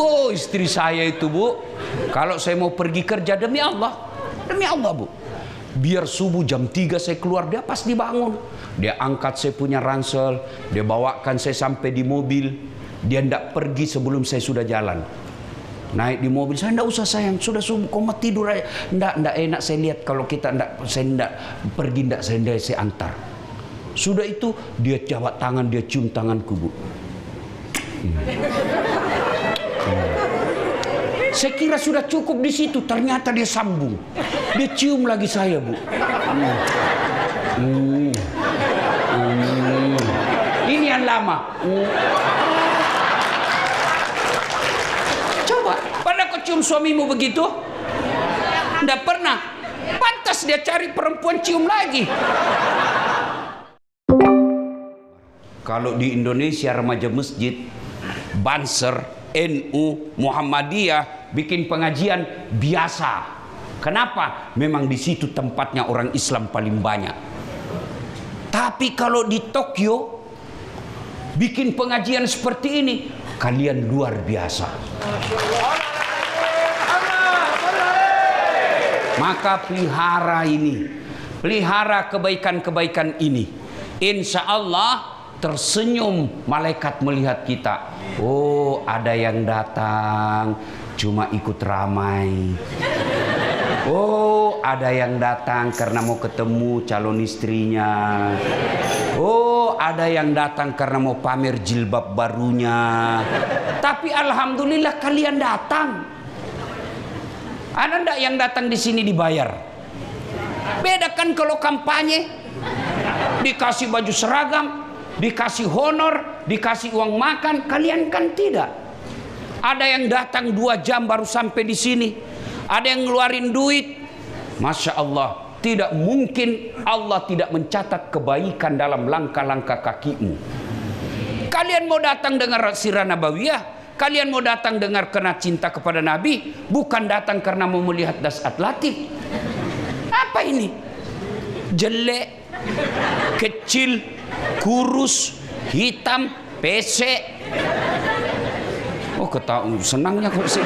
Bu, istri saya itu, Bu, kalau saya mau pergi kerja demi Allah, Bu, biar subuh jam 3 saya keluar, dia pasti bangun. Dia angkat saya punya ransel, dia bawakan saya sampai di mobil. Dia tidak pergi sebelum saya sudah jalan. Naik di mobil, saya tidak usah sayang, sudah subuh, kau mau tidur aja. Tidak enak saya lihat kalau kita saya tidak pergi, saya antar. Sudah itu dia jawab tangan, dia cium tanganku, Bu. Saya kira sudah cukup di situ, ternyata dia sambung. Dia cium lagi saya, Bu. Ini yang lama. Coba, pada kau cium suamimu begitu? Tidak pernah. Pantas dia cari perempuan cium lagi. Kalau di Indonesia remaja masjid, Banser, NU, Muhammadiyah bikin pengajian biasa. Kenapa? Memang di situ tempatnya orang Islam paling banyak. Tapi kalau di Tokyo bikin pengajian seperti ini, kalian luar biasa. Maka pelihara ini, pelihara kebaikan-kebaikan ini. Insya Allah tersenyum malaikat melihat kita. Oh, ada yang datang cuma ikut ramai. Oh, ada yang datang karena mau ketemu calon istrinya. Oh, ada yang datang karena mau pamer jilbab barunya. Tapi alhamdulillah kalian datang. Ada ndak yang datang di sini dibayar? Beda kan kalau kampanye, dikasih baju seragam, dikasih honor, dikasih uang makan. Kalian kan tidak. Ada yang datang 2 jam baru sampai di sini. Ada yang ngeluarin duit. Masya Allah, tidak mungkin Allah tidak mencatat kebaikan dalam langkah-langkah kakimu. Kalian mau datang dengar sirah nabawiyah, kalian mau datang dengar kena cinta kepada Nabi, bukan datang karena mau melihat das atletik. Apa ini? Jelek, kecil, kurus, hitam, pesek. Oh, ketawa senangnya kok sih.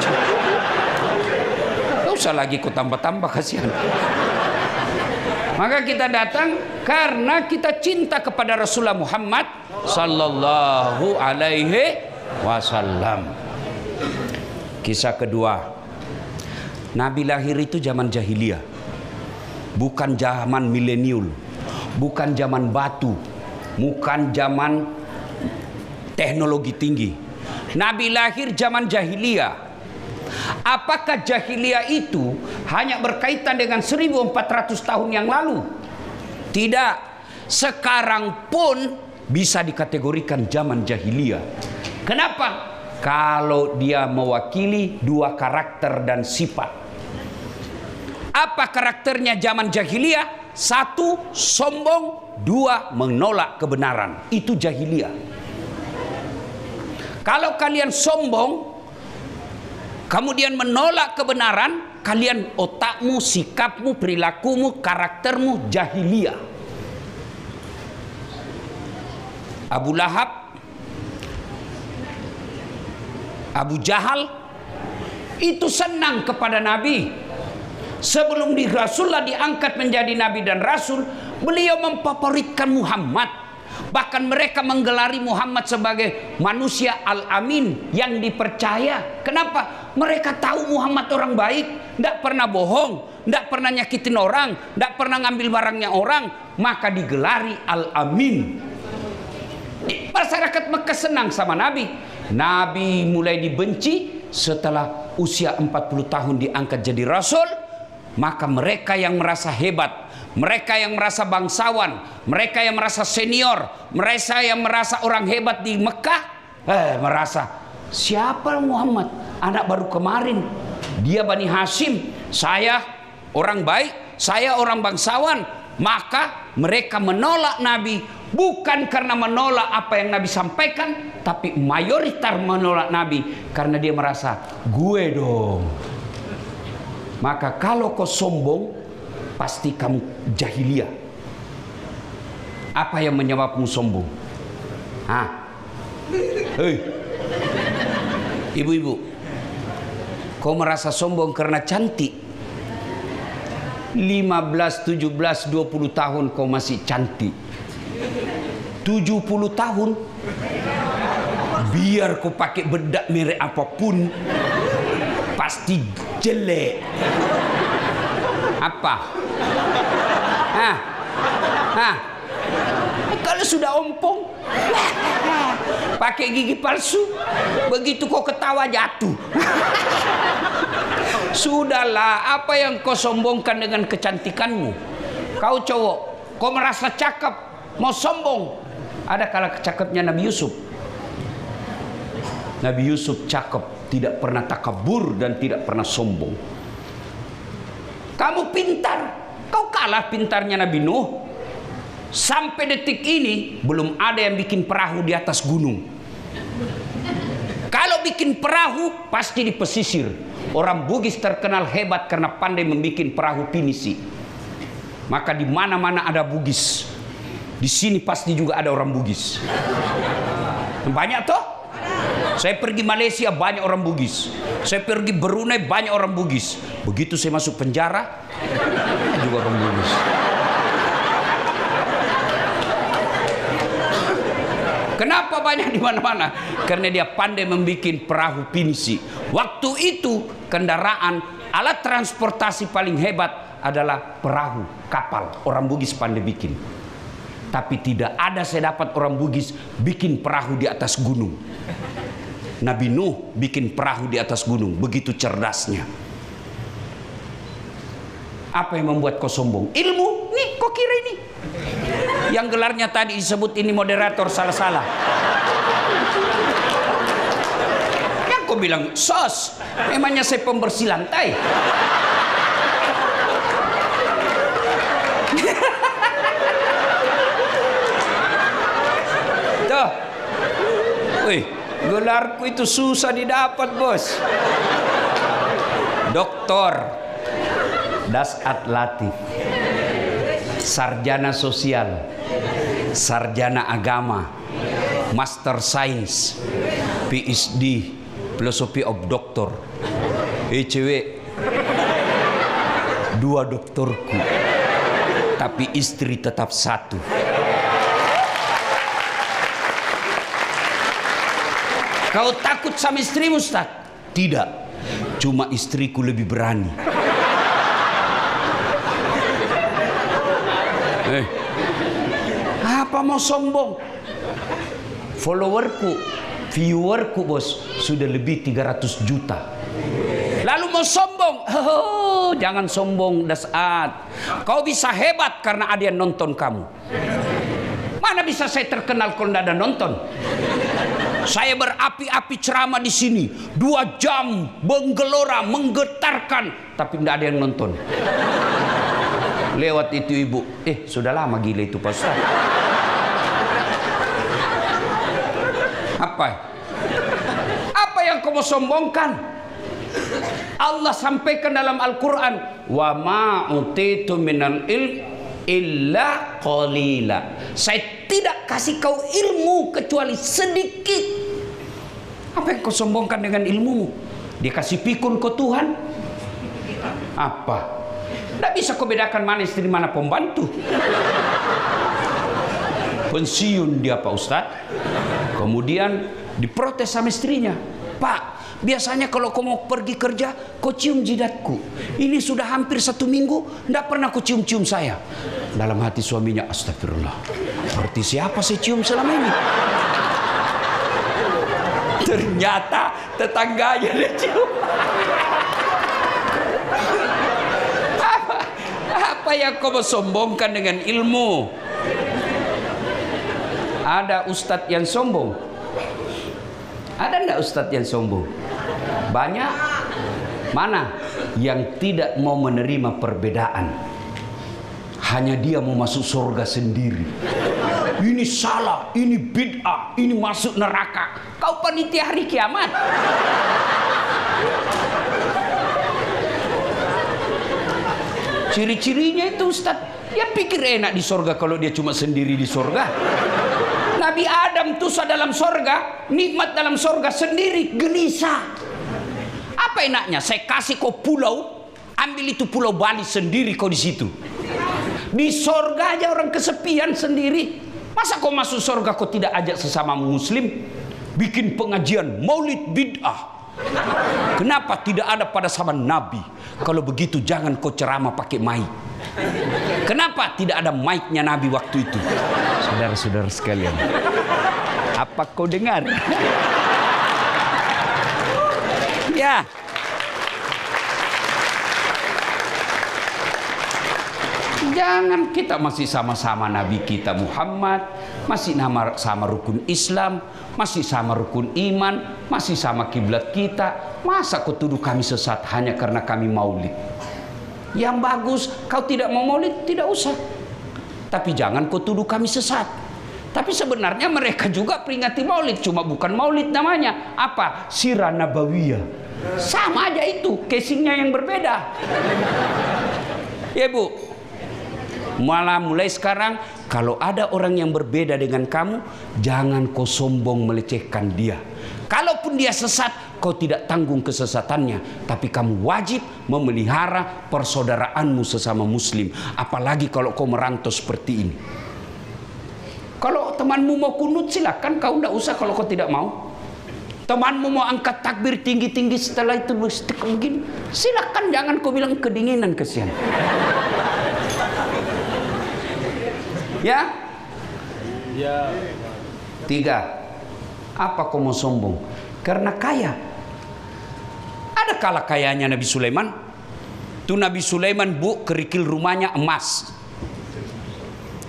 Gak usah lagi ku tambah-tambah, kasihan. Maka kita datang karena kita cinta kepada Rasulullah Muhammad sallallahu alaihi wasallam. Kisah kedua, Nabi lahir itu zaman jahiliyah, bukan zaman milenial, bukan zaman batu, bukan zaman teknologi tinggi. Nabi lahir zaman jahiliyah. Apakah jahiliyah itu hanya berkaitan dengan 1400 tahun yang lalu? Tidak. Sekarang pun bisa dikategorikan zaman jahiliyah. Kenapa? Kalau dia mewakili 2 karakter dan sifat. Apa karakternya zaman jahiliyah? 1, sombong. 2, menolak kebenaran. Itu jahiliyah. Kalau kalian sombong, kemudian menolak kebenaran, kalian otakmu, sikapmu, perilakumu, karaktermu jahiliyah. Abu Lahab, Abu Jahal itu senang kepada Nabi. Sebelum Rasulullah diangkat menjadi Nabi dan Rasul, beliau memfavoritkan Muhammad. Bahkan mereka menggelari Muhammad sebagai manusia al-amin yang dipercaya. Kenapa? Mereka tahu Muhammad orang baik, tidak pernah bohong, tidak pernah nyakitin orang, tidak pernah ngambil barangnya orang. Maka digelari al-amin. Masyarakat Mekah senang sama Nabi. Nabi mulai dibenci setelah usia 40 tahun diangkat jadi Rasul. Maka mereka yang merasa hebat, mereka yang merasa bangsawan, mereka yang merasa senior, mereka yang merasa orang hebat di Mekah, merasa siapa Muhammad? Anak baru kemarin, dia Bani Hashim, saya orang baik, saya orang bangsawan. Maka mereka menolak Nabi, bukan karena menolak apa yang Nabi sampaikan, tapi mayoritas menolak Nabi karena dia merasa gue dong. Maka kalau kau sombong, pasti kamu jahiliyah. Apa yang menyebabmu sombong? Hei, ibu-ibu, Kau merasa sombong karena cantik. 15, 17, 20 tahun kau masih cantik. 70 tahun biar kau pakai bedak merek apapun pasti jelek. Apa? Kalau sudah ompong pakai gigi palsu, begitu kau ketawa jatuh. Sudahlah, apa yang kau sombongkan dengan kecantikanmu? Kau cowok, kau merasa cakep, mau sombong. Ada kala cakepnya Nabi Yusuf. Nabi Yusuf cakep, tidak pernah takabur dan tidak pernah sombong. Kamu pintar, kau kalah pintarnya Nabi Nuh. Sampai detik ini belum ada yang bikin perahu di atas gunung. Kalau bikin perahu pasti di pesisir. Orang Bugis terkenal hebat karena pandai membuat perahu pinisi. Maka di mana-mana ada Bugis. Di sini pasti juga ada orang Bugis. Banyak toh? Saya pergi Malaysia banyak orang Bugis. Saya pergi Brunei banyak orang Bugis. Begitu saya masuk penjara juga orang Bugis. Kenapa banyak di mana-mana? Karena dia pandai membuat perahu pinisi. Waktu itu kendaraan alat transportasi paling hebat adalah perahu, kapal. Orang Bugis pandai bikin. Tapi tidak ada saya dapat orang Bugis bikin perahu di atas gunung. Nabi Nuh bikin perahu di atas gunung. Begitu cerdasnya. Apa yang membuat kau sombong? Ilmu. Nih, kau kira ini. Yang gelarnya tadi disebut ini moderator salah-salah. Yang kau bilang sos. Emangnya saya pembersih lantai. Tuh. Wih, gelarku itu susah didapat, bos. Doktor Dasat Latif, sarjana sosial, sarjana agama, master sains, PhD, philosophy of doctor. Cewek, 2 doktorku, tapi istri tetap 1. Kau takut sama istrimu, Ustaz? Tidak, cuma istriku lebih berani. Apa mau sombong? Followerku, viewerku bos, sudah lebih 300 juta. Lalu mau sombong? Oh, jangan sombong, Dasat. Kau bisa hebat karena ada yang nonton kamu. Mana bisa saya terkenal kalau tidak ada nonton? Saya berapi-api ceramah di sini 2 jam menggelora, menggetarkan, tapi tidak ada yang nonton. Lewat itu ibu, sudah lama gila itu Pak Ustaz. Apa yang kau mau sombongkan? Allah sampaikan dalam Al-Quran, wa ma utitu minal ilm illa qalila. Saya tidak kasih kau ilmu kecuali sedikit. Apa yang kau sombongkan dengan ilmumu? Dikasih pikun ke Tuhan? Apa? Tidak bisa kau bedakan mana istri mana pembantu. Pensiun dia Pak Ustadz. Kemudian diprotes sama istrinya. Pak, biasanya kalau kau mau pergi kerja, kau cium jidatku. Ini sudah hampir 1 minggu, tidak pernah kau cium-cium saya. Dalam hati suaminya, astagfirullah. Berarti siapa saya cium selama ini? Ternyata tetangganya dia cium. Apa yang kau sombongkan dengan ilmu? Ada ustadz yang sombong? Ada enggak ustadz yang sombong? Banyak. Mana? Yang tidak mau menerima perbedaan. Hanya dia mau masuk surga sendiri. Ini salah, ini bid'ah, ini masuk neraka. Kau panitia hari kiamat. Ciri-cirinya itu Ustaz, ya pikir enak di sorga kalau dia cuma sendiri di sorga. Nabi Adam tuh dalam sorga, nikmat dalam sorga sendiri, gelisah. Apa Apa enaknya saya kasih kau pulau, ambil itu pulau Bali sendiri kau di situ. Di sorga aja orang kesepian sendiri. Masa kau masuk sorga kau tidak ajak sesama muslim? Bikin pengajian maulid bid'ah. Kenapa tidak ada pada zaman Nabi? Kalau begitu jangan kau ceramah pakai mic. Kenapa tidak ada mic-nya Nabi waktu itu? Saudara-saudara sekalian, apa kau dengar? Ya. Jangan kita masih sama-sama Nabi kita Muhammad, masih sama rukun Islam, masih sama rukun iman, masih sama kiblat kita. Masa kau tuduh kami sesat hanya karena kami maulid? Yang bagus, kau tidak mau maulid, tidak usah. Tapi jangan kau tuduh kami sesat. Tapi sebenarnya mereka juga peringati maulid, cuma bukan maulid namanya. Apa? Sirah Nabawiyah. Sama aja itu, casingnya yang berbeda. Ya Bu, malah mulai sekarang kalau ada orang yang berbeda dengan kamu, jangan kau sombong melecehkan dia. Kalaupun dia sesat, kau tidak tanggung kesesatannya, tapi kamu wajib memelihara persaudaraanmu sesama muslim. Apalagi kalau kau merantau seperti ini. Kalau temanmu mau kunut silakan, kau tidak usah kalau kau tidak mau. Temanmu mau angkat takbir tinggi-tinggi setelah itu begini, silakan, jangan kau bilang kedinginan, kesian. Ya? Ya. 3. Apa kau mau sombong? Karena kaya. Ada kala kayanya Nabi Sulaiman. Tuh Nabi Sulaiman, Bu, kerikil rumahnya emas.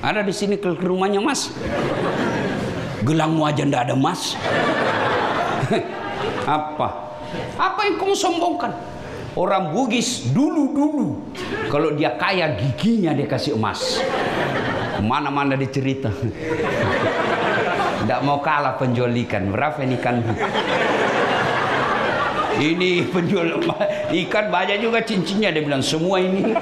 Ada di sini kerikil rumahnya emas? Gelangmu aja ndak ada emas. Apa yang kamu sombongkan? Orang Bugis dulu kalau dia kaya giginya dia kasih emas. Mana-mana dicerita. Tidak mau kalah penjual ikan. Berapa ini ikan? Ini penjual ikan banyak juga cincinnya. Dia bilang semua ini.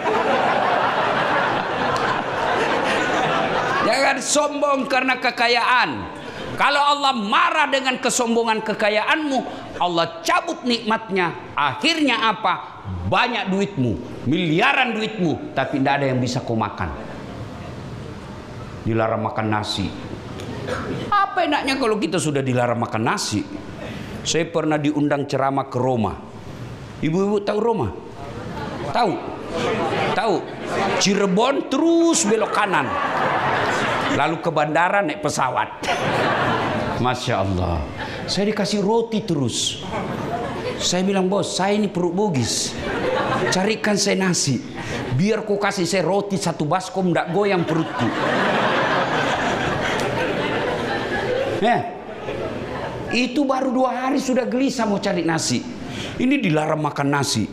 Jangan sombong karena kekayaan. Kalau Allah marah dengan kesombongan kekayaanmu, Allah cabut nikmatnya. Akhirnya apa? Banyak duitmu, miliaran duitmu, tapi tidak ada yang bisa kau makan. Dilarang makan nasi. Apa enaknya kalau kita sudah dilarang makan nasi? Saya pernah diundang ceramah ke Roma. Ibu-ibu tahu Roma? Tahu? Cirebon terus belok kanan. Lalu ke bandara naik pesawat. Masya Allah. Saya dikasih roti terus. Saya bilang, bos, saya ini perut Bugis. Carikan saya nasi. Biar kau kasih saya roti satu baskom, ndak goyang perutku. Itu baru 2 hari sudah gelisah mau cari nasi. Ini dilarang makan nasi,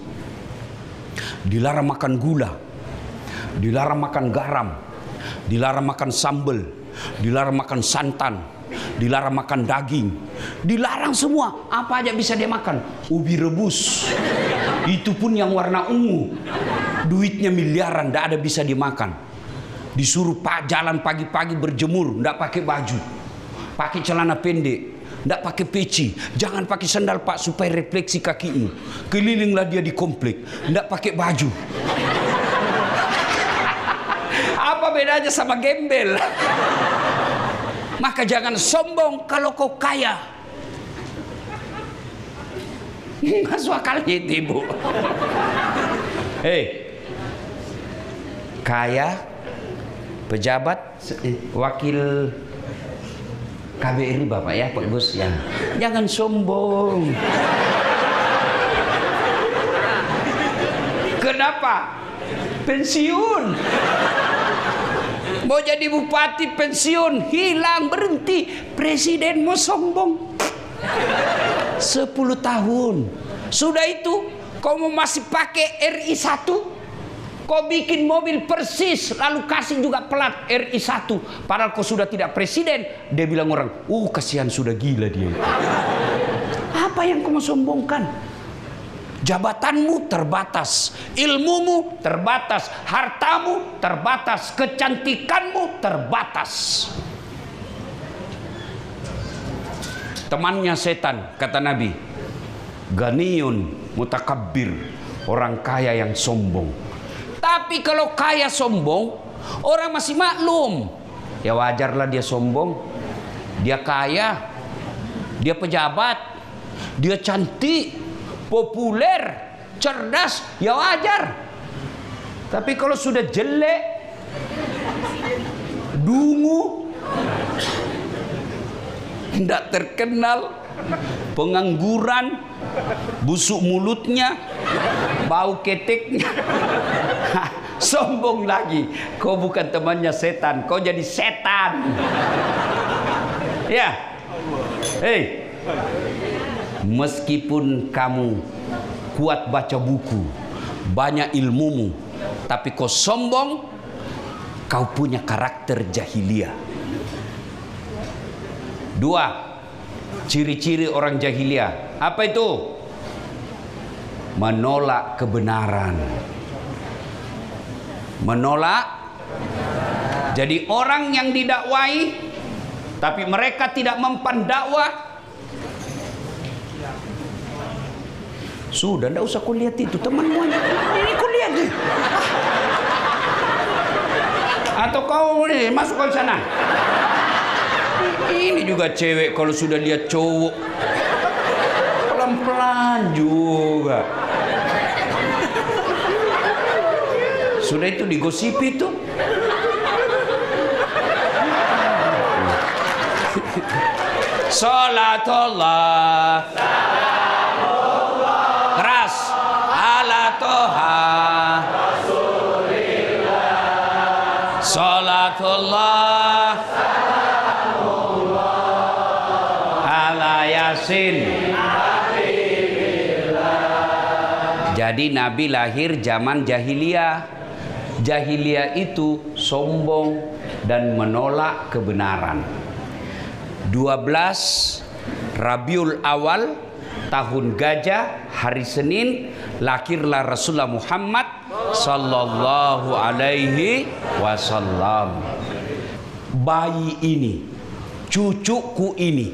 dilarang makan gula, dilarang makan garam, dilarang makan sambal, dilarang makan santan, dilarang makan daging, dilarang semua. Apa aja bisa dia makan? Ubi rebus, itu pun yang warna ungu, duitnya miliaran, tidak ada bisa dimakan. Disuruh jalan pagi-pagi berjemur, tidak pakai baju, pakai celana pendek, tidak pakai peci, jangan pakai sandal Pak supaya refleksi kakimu. Kelilinglah dia di komplek, tidak pakai baju. Apa bedanya sama gembel? Maka jangan sombong kalau kau kaya. Masuk akalnya itu, Ibu. Kaya, pejabat, wakil KBRI Bapak ya, Pak Bos ya. Jangan sombong. Kenapa? Pensiun. Mau jadi bupati pensiun, hilang, berhenti. Presiden mau sombong. 10 tahun. Sudah itu, kau mau masih pakai RI 1? Kau bikin mobil persis, lalu kasih juga plat RI 1. Padahal kau sudah tidak presiden. Dia bilang orang, kasihan sudah gila dia. Apa yang kau mau sombongkan? Jabatanmu terbatas, ilmumu terbatas, hartamu terbatas, kecantikanmu terbatas. Temannya setan, kata Nabi, ganiyun Mutakabbir, orang kaya yang sombong. Tapi kalau kaya sombong, orang masih maklum. Ya wajarlah dia sombong. Dia kaya, dia pejabat, dia cantik, populer, cerdas, ya wajar. Tapi kalau sudah jelek, dungu, tidak terkenal, pengangguran, busuk mulutnya, bau keteknya, sombong lagi. Kau bukan temannya setan, kau jadi setan. Ya, hei, meskipun kamu kuat baca buku, banyak ilmumu, tapi kau sombong, kau punya karakter jahiliyah. 2, ciri-ciri orang jahiliyah. Apa itu? Menolak kebenaran. Menolak. Jadi orang yang didakwai, tapi mereka tidak mempan dakwah. Sudah, tidak usah kau lihat itu temanmu. Ini kau lihat deh. Atau kau nih masuk ke sana. Ini juga cewek kalau sudah lihat cowok pelan-pelan juga. Sudah itu digosipi itu. Salatullah, keras, ala toha, salatullah, ala yasin. Jadi Nabi lahir zaman jahiliyah. Jahiliyah itu sombong dan menolak kebenaran. 12 Rabiul Awal, tahun gajah, hari Senin, lahirlah Rasulullah Muhammad sallallahu alaihi wasallam. Bayi ini, cucuku ini,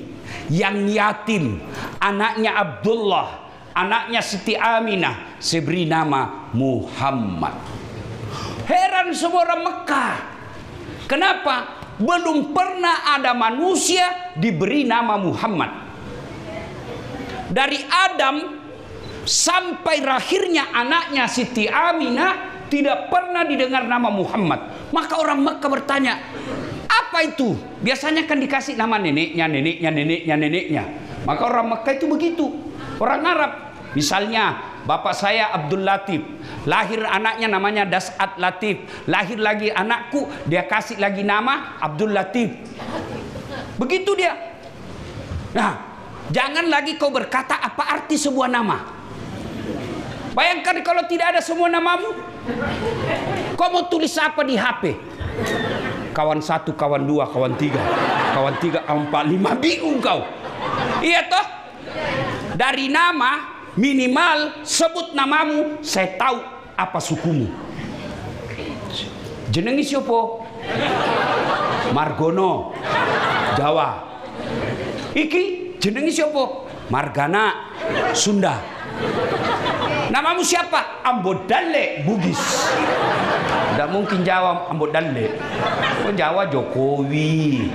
yang yatim, anaknya Abdullah, anaknya Siti Aminah, saya beri nama Muhammad. Heran semua orang Mekah. Kenapa? Belum pernah ada manusia diberi nama Muhammad. Dari Adam sampai lahirnya anaknya Siti Aminah tidak pernah didengar nama Muhammad. Maka orang Mekah bertanya, apa itu? Biasanya kan dikasih nama neneknya, neneknya, neneknya, neneknya. Maka orang Mekah itu begitu. Orang Arab, misalnya bapak saya Abdul Latif, lahir anaknya namanya Das'at Latif, lahir lagi anakku, dia kasih lagi nama Abdul Latif. Begitu dia. Nah, jangan lagi kau berkata apa arti sebuah nama. Bayangkan kalau tidak ada semua namamu, kau mau tulis apa di HP? Kawan 1, kawan 2, kawan 3, kawan 3, kawan 4, 5, bingung kau. Iya toh? Dari nama minimal sebut namamu, saya tahu apa sukumu. Jenengi siapa? Margono, Jawa. Iki jenengi siapa? Margana, Sunda. Namamu siapa? Ambodalle, Bugis. Tidak mungkin Jawa Ambodalle. Jawa Jokowi,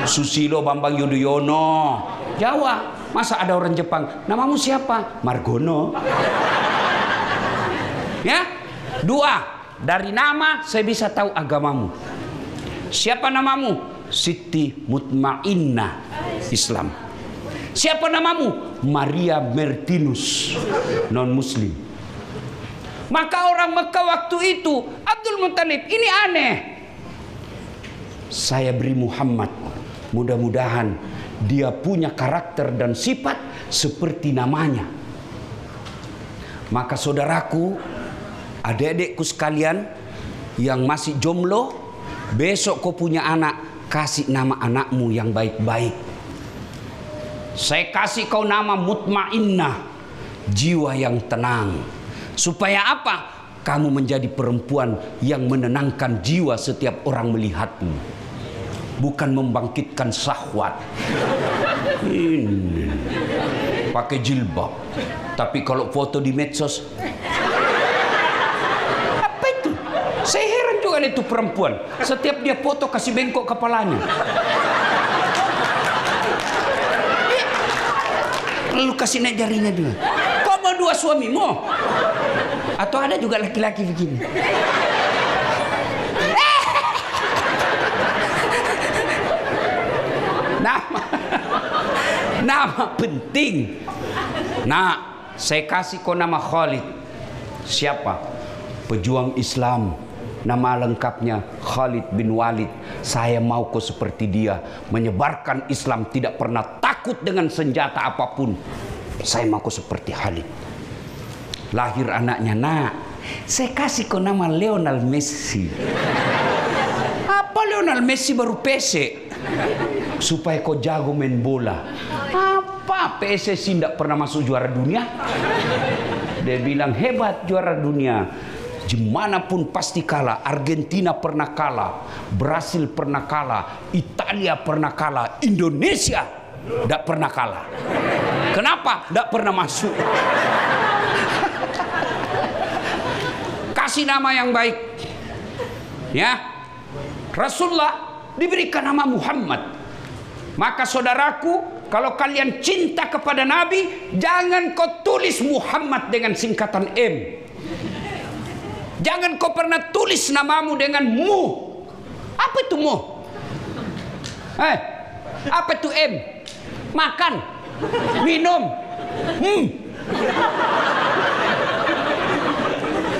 Susilo Bambang Yudhoyono. Jawa. Masa ada orang Jepang, namamu siapa? Margono. Ya. 2, dari nama saya bisa tahu agamamu. Siapa namamu? Siti Mutmainnah, Islam. Siapa namamu? Maria Mertinus, non muslim. Maka orang Mekah waktu itu, Abdul Muttalib, ini aneh. Saya beri Muhammad, mudah-mudahan dia punya karakter dan sifat seperti namanya. Maka saudaraku, adik-adikku sekalian yang masih jomblo, besok kau punya anak, kasih nama anakmu yang baik-baik. Saya kasih kau nama Mutmainnah, jiwa yang tenang. Supaya apa? Kamu menjadi perempuan yang menenangkan jiwa setiap orang melihatmu, bukan membangkitkan syahwat. Ini pakai jilbab. Tapi kalau foto di medsos, apa itu? Saya heran juga itu perempuan. Setiap dia foto kasih bengkok kepalanya. Lalu kasih naik jarinya juga. Kau mau 2 suamimu? Atau ada juga laki-laki begini? Nama penting. Nah, saya kasih kau nama Khalid. Siapa? Pejuang Islam. Nama lengkapnya Khalid bin Walid. Saya mau kau seperti dia, menyebarkan Islam, tidak pernah takut dengan senjata apapun. Saya mau kau seperti Khalid. Lahir anaknya, nak, saya kasih kau nama Lionel Messi. Apa Lionel Messi baru PC? Supaya kau jago main bola. Apa PSSI tidak pernah masuk juara dunia? Dia bilang hebat juara dunia. Dimanapun pasti kalah. Argentina pernah kalah, Brasil pernah kalah, Italia pernah kalah, Indonesia tidak pernah kalah. Kenapa? Tidak pernah masuk. Kasih nama yang baik. Ya, Rasulullah diberikan nama Muhammad. Maka saudaraku, kalau kalian cinta kepada Nabi, jangan kau tulis Muhammad dengan singkatan M. Jangan kau pernah tulis namamu dengan Mu. Apa itu Mu? Apa itu M? Makan, minum.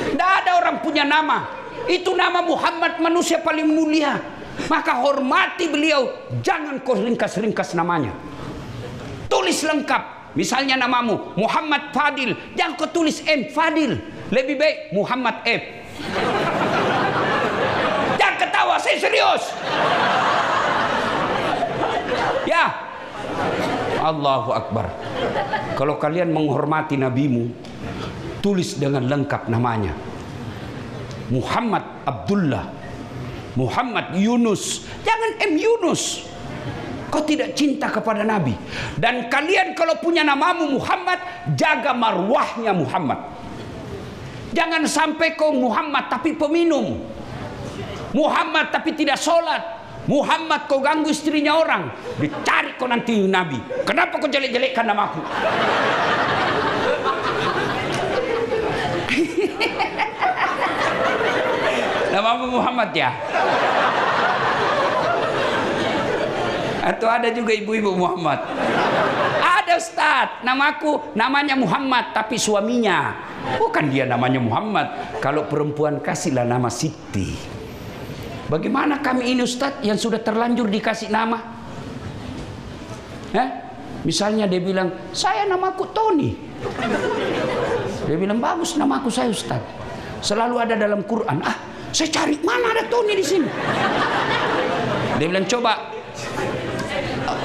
Tidak ada orang punya nama. Itu nama Muhammad, manusia paling mulia. Maka hormati beliau. Jangan kau ringkas-ringkas namanya. Tulis lengkap. Misalnya namamu Muhammad Fadil, jangan kau tulis M Fadil. Lebih baik Muhammad F. Jangan ketawa, saya serius. Ya, Allahu Akbar. Kalau kalian menghormati nabimu, tulis dengan lengkap namanya. Muhammad Abdullah, Muhammad Yunus. Jangan M Yunus. Kau tidak cinta kepada Nabi. Dan kalian kalau punya namamu Muhammad, jaga marwahnya Muhammad. Jangan sampai kau Muhammad tapi peminum, Muhammad tapi tidak sholat, Muhammad kau ganggu istrinya orang, dicari kau nanti Nabi. Kenapa kau jelek-jelekkan namaku? Namamu Muhammad ya? Atau ada juga ibu-ibu Muhammad? Ada Ustaz, namanya Muhammad tapi suaminya bukan dia namanya Muhammad. Kalau perempuan kasihlah nama Siti. Bagaimana kami ini Ustaz yang sudah terlanjur dikasih nama? Misalnya dia bilang, saya namaku Tony. Dia bilang, bagus namaku saya Ustaz. Selalu ada dalam Quran. Saya cari mana ada Tony di sini. Dia bilang, coba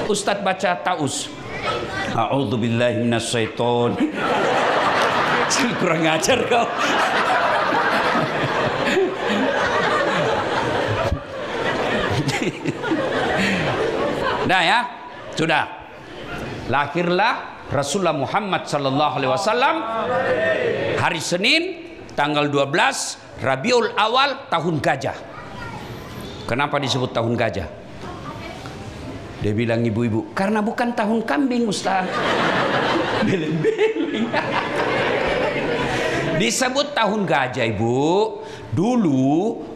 Ustaz baca Taus. A'udzubillahi minasyaiton. Kurang ajar kau. Nah ya, sudah. Lahirlah Rasulullah Muhammad sallallahu alaihi wasallam hari Senin tanggal 12 Rabiul Awal tahun gajah. Kenapa disebut tahun gajah? Dia bilang ibu-ibu, karena bukan tahun kambing Ustaz. Beleng-beleng. Disebut tahun gajah ibu. Dulu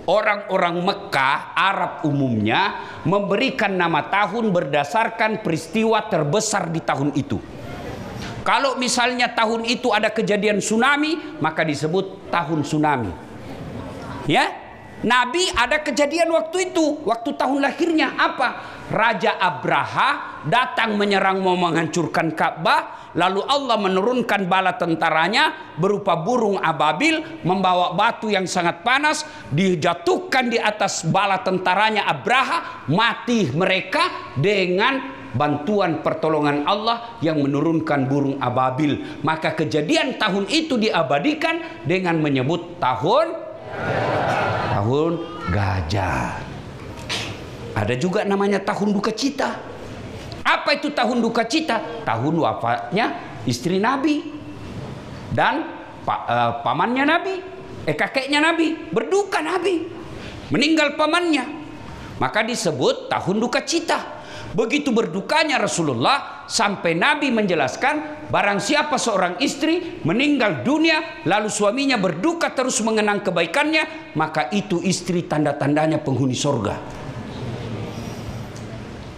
orang-orang Mekah, Arab umumnya memberikan nama tahun berdasarkan peristiwa terbesar di tahun itu. Kalau misalnya tahun itu ada kejadian tsunami, maka disebut tahun tsunami. Ya, Nabi ada kejadian waktu itu, waktu tahun lahirnya apa? Raja Abraha datang menyerang mau menghancurkan Ka'bah, lalu Allah menurunkan bala tentaranya berupa burung ababil membawa batu yang sangat panas, dijatuhkan di atas bala tentaranya Abraha, mati mereka dengan bantuan pertolongan Allah yang menurunkan burung ababil. Maka kejadian tahun itu diabadikan dengan menyebut tahun gajah. Ada juga namanya tahun duka cita. Apa itu tahun duka cita? Tahun wafatnya istri Nabi. dan pamannya Nabi, kakeknya Nabi, berduka Nabi, meninggal pamannya. Maka disebut tahun duka cita. Begitu berdukanya Rasulullah sampai Nabi menjelaskan, barang siapa seorang istri meninggal dunia lalu suaminya berduka terus mengenang kebaikannya, maka itu istri tanda-tandanya penghuni sorga.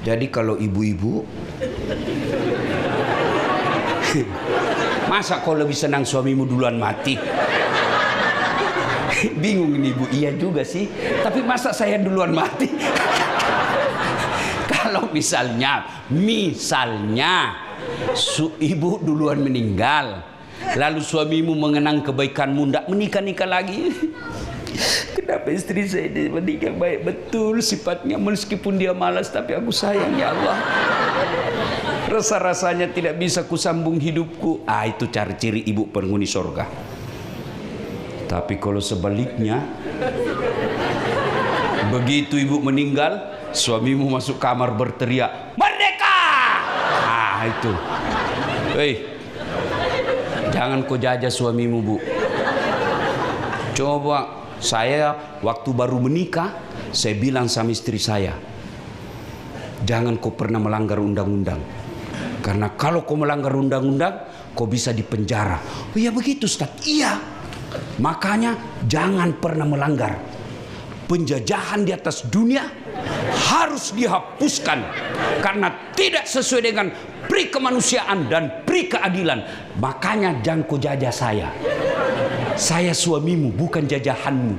Jadi kalau ibu-ibu masa kau lebih senang suamimu duluan mati? Bingung ini ibu. Iya juga sih, tapi masa saya duluan mati? Kalau misalnya ibu duluan meninggal, lalu suamimu mengenang kebaikanmu, tidak menikah lagi. Kenapa istri saya meninggal baik betul sifatnya, meskipun dia malas tapi aku sayang ya Allah. Rasa-rasanya tidak bisa kusambung hidupku. Itu ciri-ciri ibu penghuni surga. Tapi kalau sebaliknya, begitu ibu meninggal, suamimu masuk kamar berteriak, "Merdeka!" Itu. Jangan kau jajah suamimu, Bu. Coba saya waktu baru menikah, saya bilang sama istri saya, jangan kau pernah melanggar undang-undang. Karena kalau kau melanggar undang-undang, kau bisa dipenjara. Oh ya begitu, Ustaz. Iya. Makanya jangan pernah melanggar. Penjajahan di atas dunia harus dihapuskan karena tidak sesuai dengan pri kemanusiaan dan pri keadilan. Makanya jangan kau jajah saya. Saya suamimu, bukan jajahanmu.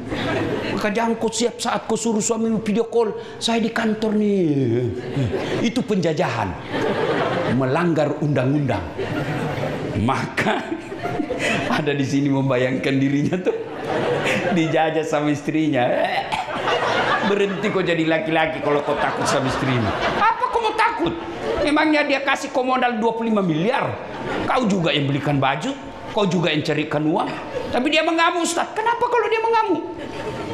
Maka jangan kau siap saat kau suruh suamimu video call, saya di kantor nih. Itu penjajahan, melanggar undang-undang. Maka ada di sini membayangkan dirinya tuh dijajah sama istrinya. Berhenti kau jadi laki-laki kalau kau takut sama istrimu. Apa kau mau takut? Memangnya dia kasih kau modal 25 miliar. Kau juga yang belikan baju, kau juga yang carikan uang. Tapi dia mengamuk, Ustaz. Kenapa kalau dia mengamuk?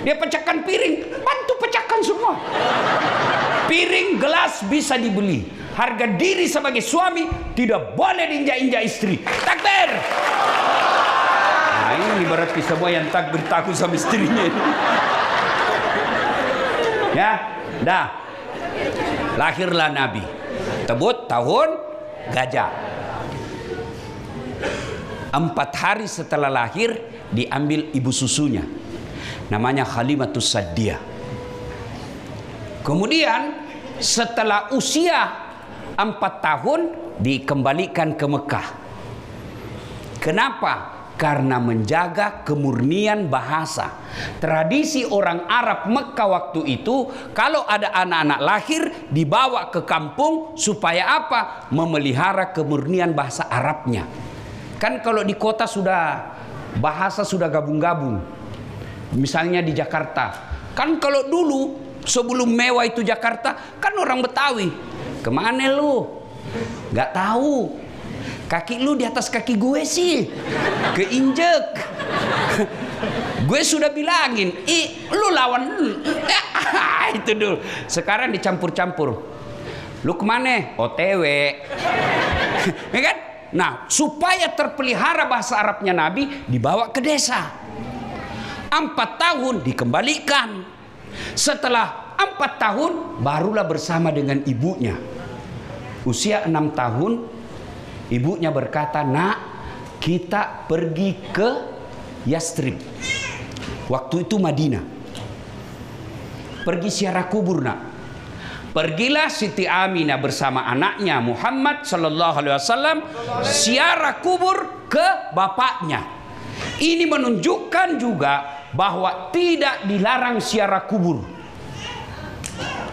Dia pecahkan piring, bantu pecahkan semua. Piring, gelas bisa dibeli. Harga diri sebagai suami tidak boleh diinjak-injak istri. Takbir! Nah ini berarti semua yang takbir takut sama istrinya. Ya, dah. Lahirlah Nabi. Tebut tahun gajah. 4 hari setelah lahir diambil ibu susunya. Namanya Halimatus Sa'diyah. Kemudian setelah usia 4 tahun dikembalikan ke Mekah. Kenapa? Karena menjaga kemurnian bahasa. Tradisi orang Arab Mekah waktu itu, kalau ada anak-anak lahir dibawa ke kampung supaya apa? Memelihara kemurnian bahasa Arabnya. Kan kalau di kota sudah bahasa sudah gabung-gabung. Misalnya di Jakarta. Kan kalau dulu sebelum mewah itu Jakarta, kan orang Betawi. Kemana lu? Gak tahu. Kaki lu di atas kaki gue sih, keinjek. Gue sudah bilangin, lu lawan itu dulu. Sekarang dicampur-campur. Lu kemana? OTW. Ya kan? Nah, supaya terpelihara bahasa Arabnya Nabi, dibawa ke desa. 4 tahun dikembalikan. Setelah 4 tahun, barulah bersama dengan ibunya. Usia 6 tahun, ibunya berkata, "Nak, kita pergi ke Yastrib." Waktu itu Madinah. Pergi ziarah kubur, nak. Pergilah Siti Aminah bersama anaknya Muhammad sallallahu alaihi wasallam ziarah kubur ke bapaknya. Ini menunjukkan juga bahwa tidak dilarang ziarah kubur.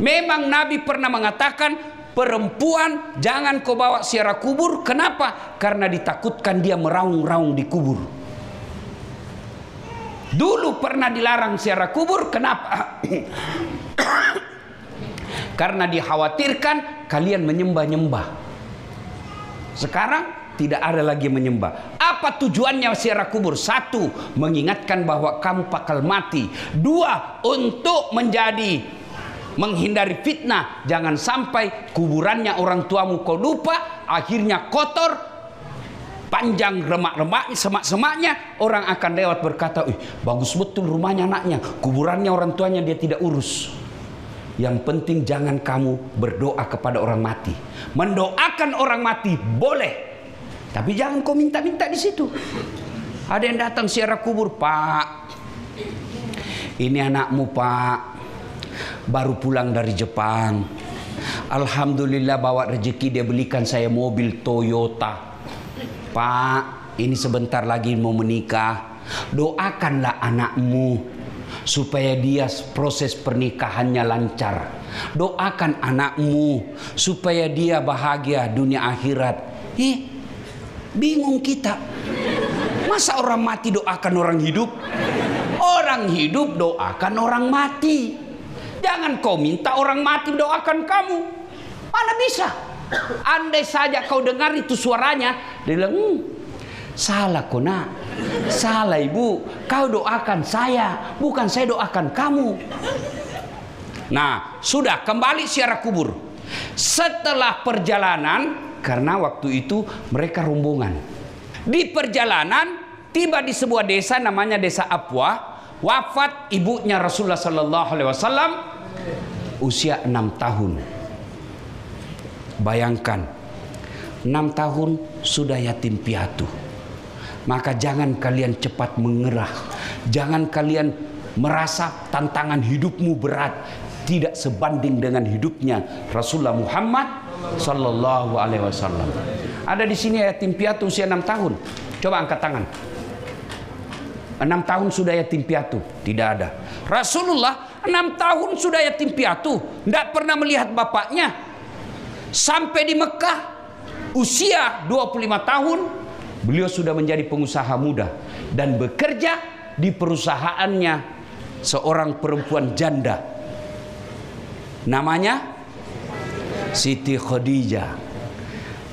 Memang Nabi pernah mengatakan, perempuan jangan kau bawa ziarah kubur. Kenapa? Karena ditakutkan dia meraung-raung di kubur. Dulu pernah dilarang ziarah kubur. Kenapa? Karena dikhawatirkan kalian menyembah-nyembah. Sekarang tidak ada lagi menyembah. Apa tujuannya ziarah kubur? 1, mengingatkan bahwa kamu bakal mati. 2, untuk menghindari fitnah. Jangan sampai kuburannya orang tuamu kau lupa, akhirnya kotor, panjang remak-remaknya, semak-semaknya, orang akan lewat berkata, bagus betul rumahnya anaknya, kuburannya orang tuanya dia tidak urus. Yang penting jangan kamu berdoa kepada orang mati. Mendoakan orang mati boleh, tapi jangan kau minta-minta di situ. Ada yang datang ziarah kubur, Pak, ini anakmu Pak, baru pulang dari Jepang. Alhamdulillah bawa rezeki, dia belikan saya mobil Toyota. Pak, ini sebentar lagi mau menikah. Doakanlah anakmu supaya dia proses pernikahannya lancar. Doakan anakmu supaya dia bahagia dunia akhirat. Bingung kita. Masa orang mati doakan orang hidup? Orang hidup doakan orang mati. Jangan kau minta orang mati doakan kamu. Mana bisa? Andai saja kau dengar itu suaranya, dia bilang, salah kau nak, salah ibu, kau doakan saya, bukan saya doakan kamu. Nah, sudah kembali ziarah kubur. Setelah perjalanan, karena waktu itu mereka rombongan. Di perjalanan, tiba di sebuah desa namanya Desa Apwa. Wafat ibunya Rasulullah Sallallahu Alaihi Wasallam usia 6 tahun. Bayangkan, 6 tahun sudah yatim piatu. Maka jangan kalian cepat mengerah. Jangan kalian merasa tantangan hidupmu berat. Tidak sebanding dengan hidupnya Rasulullah Muhammad Sallallahu Alaihi Wasallam. Ada di sini yatim piatu usia 6 tahun. Coba angkat tangan. 6 tahun sudah yatim piatu. Tidak ada. Rasulullah 6 tahun sudah yatim piatu. Tidak pernah melihat bapaknya. Sampai di Mekah usia 25 tahun beliau sudah menjadi pengusaha muda dan bekerja di perusahaannya seorang perempuan janda namanya Siti Khadijah.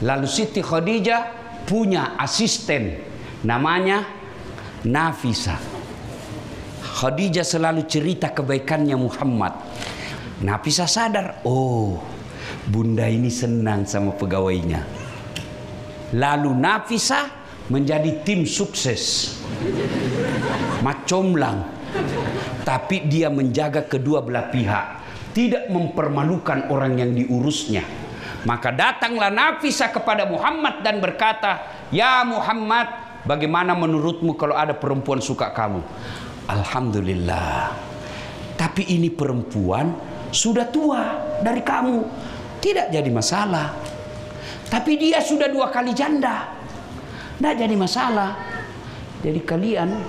Lalu Siti Khadijah punya asisten namanya Nafisa. Khadijah selalu cerita kebaikannya Muhammad. Nafisa sadar, bunda ini senang sama pegawainya. Lalu Nafisa menjadi tim sukses. Macomlang. Tapi dia menjaga kedua belah pihak. Tidak mempermalukan orang yang diurusnya. Maka datanglah Nafisa kepada Muhammad dan berkata, ya Muhammad, bagaimana menurutmu kalau ada perempuan suka kamu? Alhamdulillah. Tapi ini perempuan sudah tua dari kamu. Tidak jadi masalah. Tapi dia sudah 2 kali janda. Tidak jadi masalah. Jadi kalian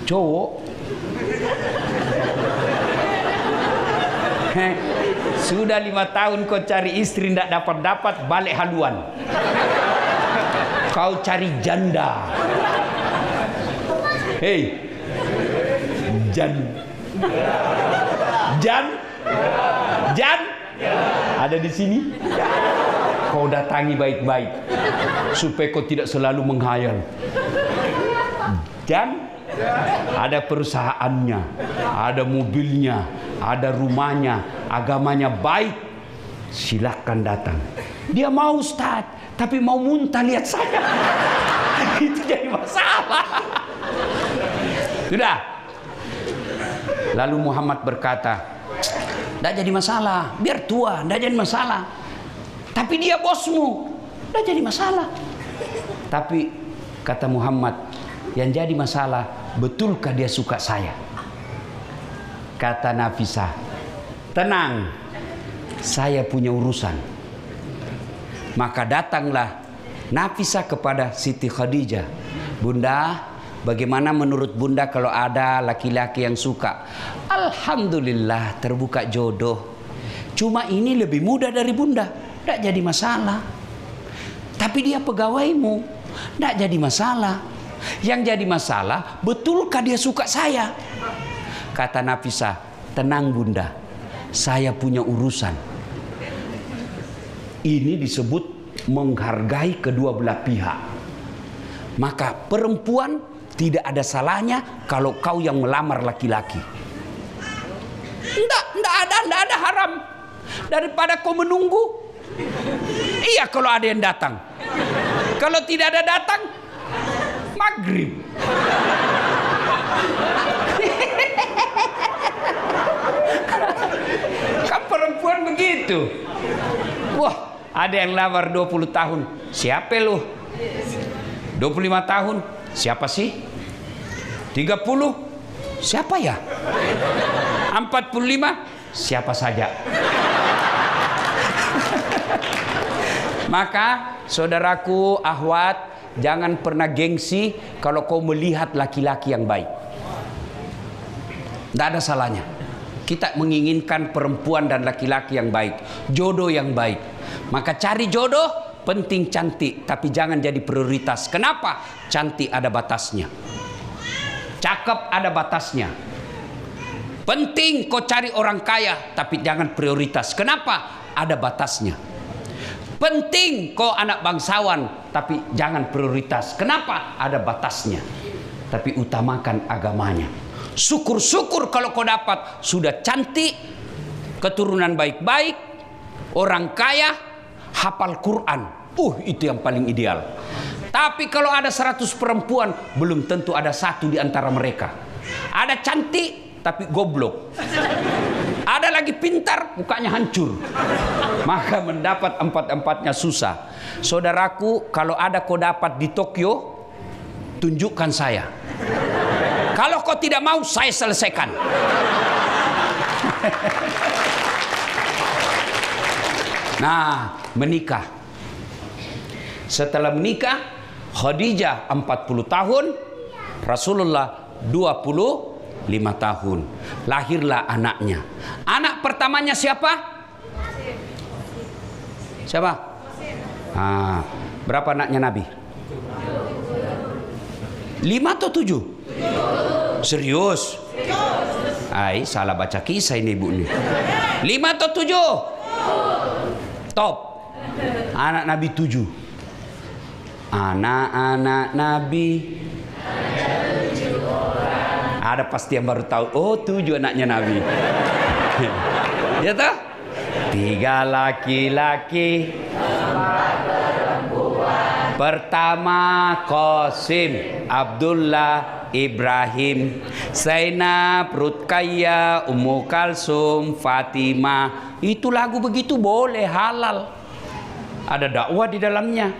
cowok sudah 5 tahun kau cari istri tidak dapat-dapat, balik haluan. Kau cari janda. Hei, Jan ada di sini. Kau datangi baik-baik supaya kau tidak selalu menghayal. Jan ada perusahaannya, ada mobilnya, ada rumahnya, agamanya baik. Silakan datang. Dia mau Ustaz, tapi mau muntah lihat saya. Itu jadi masalah. Sudah. Lalu Muhammad berkata, tidak jadi masalah, biar tua, tidak jadi masalah. Tapi dia bosmu, tidak jadi masalah. Tapi kata Muhammad, yang jadi masalah, betulkah dia suka saya? Kata Nafisa, tenang, saya punya urusan. Maka datanglah Nafisa kepada Siti Khadijah. Bunda, bagaimana menurut bunda kalau ada laki-laki yang suka? Alhamdulillah terbuka jodoh. Cuma ini lebih muda dari bunda, tidak jadi masalah. Tapi dia pegawaimu, tidak jadi masalah. Yang jadi masalah, betulkah dia suka saya? Kata Nafisa, tenang bunda, saya punya urusan. Ini disebut menghargai kedua belah pihak. Maka perempuan tidak ada salahnya kalau kau yang melamar laki-laki. Tidak ada haram. Daripada kau menunggu. Iya kalau ada yang datang. Kalau tidak ada datang, maghrib. Kan perempuan begitu. Wah, ada yang lamar 20 tahun. Siapa lu? 25 tahun. Siapa sih? 30. Siapa ya? 45. Siapa saja. Maka saudaraku, akhwat, jangan pernah gengsi kalau kau melihat laki-laki yang baik. Tidak ada salahnya. Kita menginginkan perempuan dan laki-laki yang baik, jodoh yang baik. Maka cari jodoh, penting cantik, tapi jangan jadi prioritas. Kenapa? Cantik ada batasnya. Cakep ada batasnya. Penting kau cari orang kaya, tapi jangan prioritas. Kenapa? Ada batasnya. Penting kau anak bangsawan, tapi jangan prioritas. Kenapa? Ada batasnya. Tapi utamakan agamanya. Syukur-syukur kalau kau dapat sudah cantik, keturunan baik-baik, orang kaya, hafal Quran. Itu yang paling ideal. Tapi kalau ada 100 perempuan, belum tentu ada satu di antara mereka. Ada cantik tapi goblok. Ada lagi pintar, mukanya hancur. Maka mendapat empat-empatnya susah. Saudaraku, kalau ada kau dapat di Tokyo, tunjukkan saya. Kalau kau tidak mau, saya selesaikan. Nah, menikah. Setelah menikah, Khadijah 40 tahun, Rasulullah 25 tahun. Lahirlah anaknya. Anak pertamanya siapa? Siapa? Berapa anaknya Nabi? 5 atau 7? Serius? Salah baca kisah ini ibu nih. 5 atau 7? Top. Anak Nabi 7. Anak-anak Nabi. Ada pasti yang baru tahu. 7 anaknya Nabi. Ya toh? 3 laki-laki, 4 perempuan. Pertama Qasim, Abdullah, Ibrahim, Zainab, Ruqayyah, Ummu Kalsum, Fatimah. Itu lagu begitu boleh, halal. Ada dakwah di dalamnya.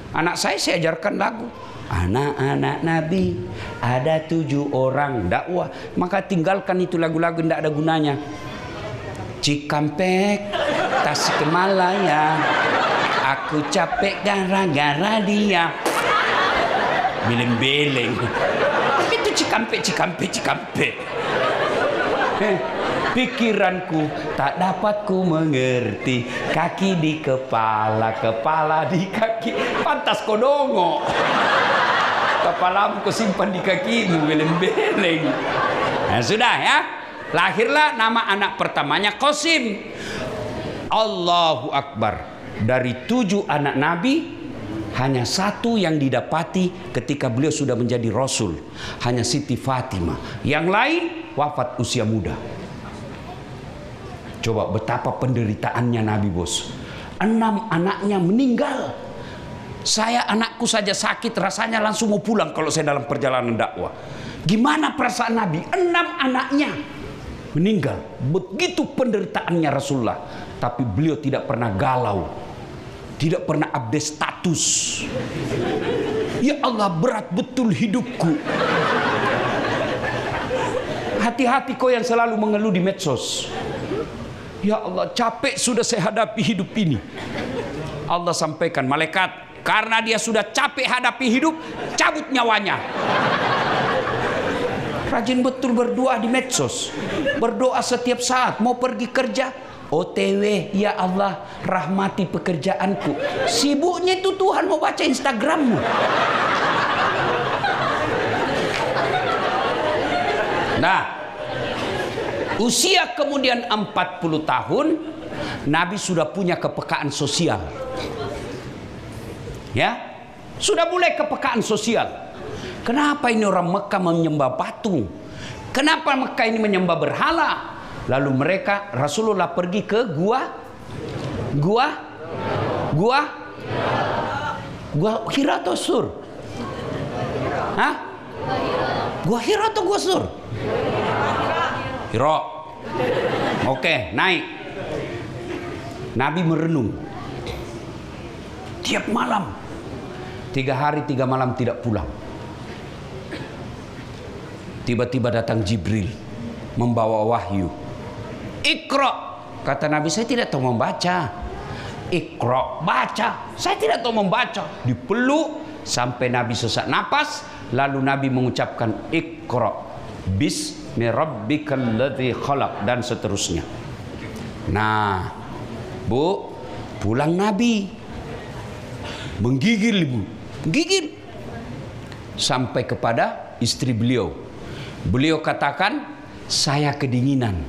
Anak saya ajarkan lagu. Anak-anak Nabi ada 7 orang, dakwah. Maka tinggalkan itu lagu-lagu tidak ada gunanya. Cikampek, Tasikmalaya, aku capek gara-gara dia. Beleng-beleng. Itu Cikampek. Pikiranku tak dapat ku mengerti. Kaki di kepala, kepala di kaki. Pantas kau dongok. Kepalamu kau simpan di kakimu, beleng-beleng. Nah, sudah ya. Lahirlah nama anak pertamanya Qasim. Allahu Akbar. Dari 7 anak Nabi, hanya 1 yang didapati ketika beliau sudah menjadi Rasul. Hanya Siti Fatimah. Yang lain wafat usia muda. Coba betapa penderitaannya Nabi, bos. 6 anaknya meninggal. Saya anakku saja sakit, rasanya langsung mau pulang kalau saya dalam perjalanan dakwah. Gimana perasaan Nabi? 6 anaknya meninggal. Begitu penderitaannya Rasulullah. Tapi beliau tidak pernah galau, tidak pernah update status. Ya Allah, berat betul hidupku. Hati-hati kau yang selalu mengeluh di medsos. Ya Allah, capek sudah saya hadapi hidup ini. Allah sampaikan, malaikat, karena dia sudah capek hadapi hidup, cabut nyawanya. Rajin betul berdoa di medsos. Berdoa setiap saat. Mau pergi kerja, OTW, ya Allah, rahmati pekerjaanku. Sibuknya itu Tuhan mau baca Instagrammu. Nah, usia kemudian 40 tahun, Nabi sudah punya kepekaan sosial. Ya, sudah mulai kepekaan sosial. Kenapa ini orang Mekah menyembah patung? Kenapa Mekah ini menyembah berhala? Lalu mereka, Rasulullah pergi ke gua Gua Hira atau Sur? Hah? Gua Hira atau gua Sur? Hira. Oke, naik. Nabi merenung. Tiap malam. 3 hari 3 malam tidak pulang. Tiba-tiba datang Jibril membawa wahyu. Iqra. Kata Nabi, saya tidak tahu membaca. Iqra, baca. Saya tidak tahu membaca. Dipeluk sampai Nabi sesak napas. Lalu Nabi mengucapkan Iqra bismi rabbikal ladzi khalaq, dan seterusnya. Nah, Bu, pulang Nabi. Menggigil Ibu. Menggigil. Sampai kepada istri beliau. Beliau katakan, saya kedinginan.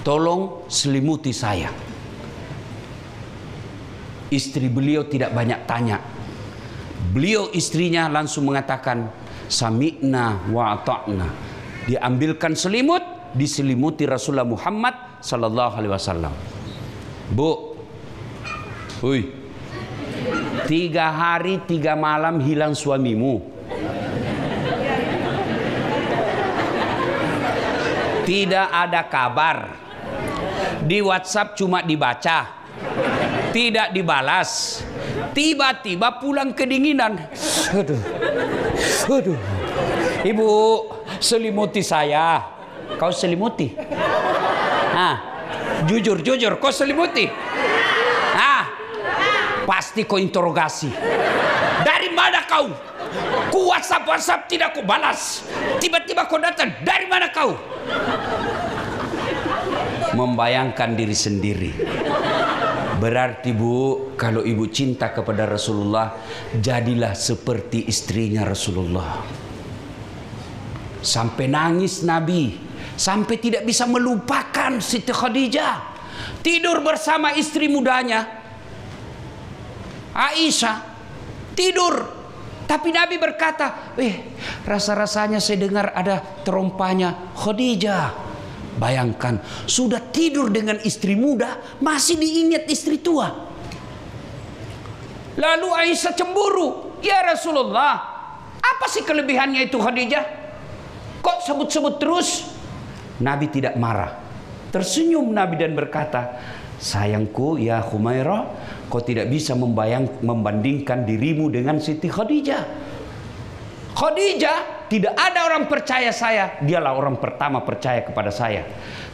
Tolong selimuti saya. Istri beliau tidak banyak tanya. Beliau istrinya langsung mengatakan, sami'na wa ata'na. Diambilkan selimut, diselimuti Rasulullah Muhammad sallallahu alaihi wasallam. Bu, 3 hari 3 malam hilang suamimu. Tidak ada kabar. Di WhatsApp cuma dibaca, tidak dibalas. Tiba-tiba pulang kedinginan. Aduh. Ibu, selimuti saya. Kau selimuti? Jujur, kau selimuti? Pasti kau interogasi. Dari mana kau? Ku WhatsApp tidak kau balas. Tiba-tiba kau datang. Dari mana kau? Membayangkan diri sendiri. Berarti Bu, kalau ibu cinta kepada Rasulullah, jadilah seperti istrinya Rasulullah. Sampai nangis Nabi, sampai tidak bisa melupakan Siti Khadijah. Tidur bersama istri mudanya Aisyah, tidur. Tapi Nabi berkata, rasa-rasanya saya dengar ada terompanya Khadijah. Bayangkan, sudah tidur dengan istri muda, masih diingat istri tua. Lalu Aisyah cemburu. Ya Rasulullah, apa sih kelebihannya itu Khadijah? Kok sebut-sebut terus? Nabi tidak marah. Tersenyum Nabi dan berkata, sayangku ya Humairah, kau tidak bisa membandingkan dirimu dengan Siti Khadijah. Khadijah, tidak ada orang percaya saya, dialah orang pertama percaya kepada saya.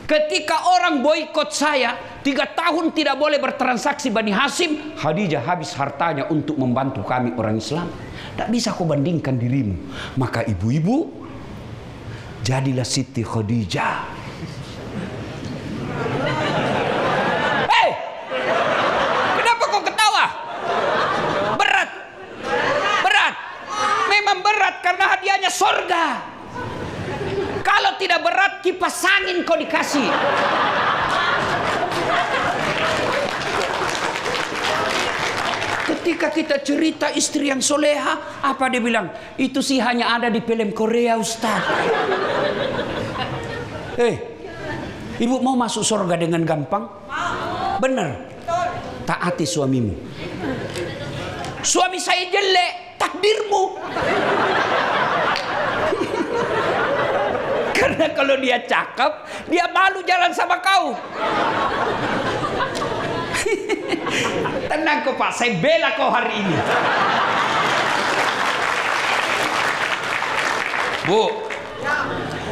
Ketika orang boikot saya, 3 tahun tidak boleh bertransaksi Bani Hashim, Khadijah habis hartanya untuk membantu kami orang Islam. Tak bisa kau bandingkan dirimu. Maka ibu-ibu, jadilah Siti Khadijah. Kenapa kau ketawa? Berat. Memang berat karena hadiahnya sorga. Kalau tidak berat, kipas angin kau dikasih. Ketika kita cerita istri yang soleha, apa dia bilang? Itu sih hanya ada di film Korea, Ustaz. Ibu mau masuk surga dengan gampang? Benar. Taati suamimu. Suami saya jelek, takdirmu. Karena kalau dia cakep, dia malu jalan sama kau. Tenang kau Pak, saya bela kau hari ini. Bu,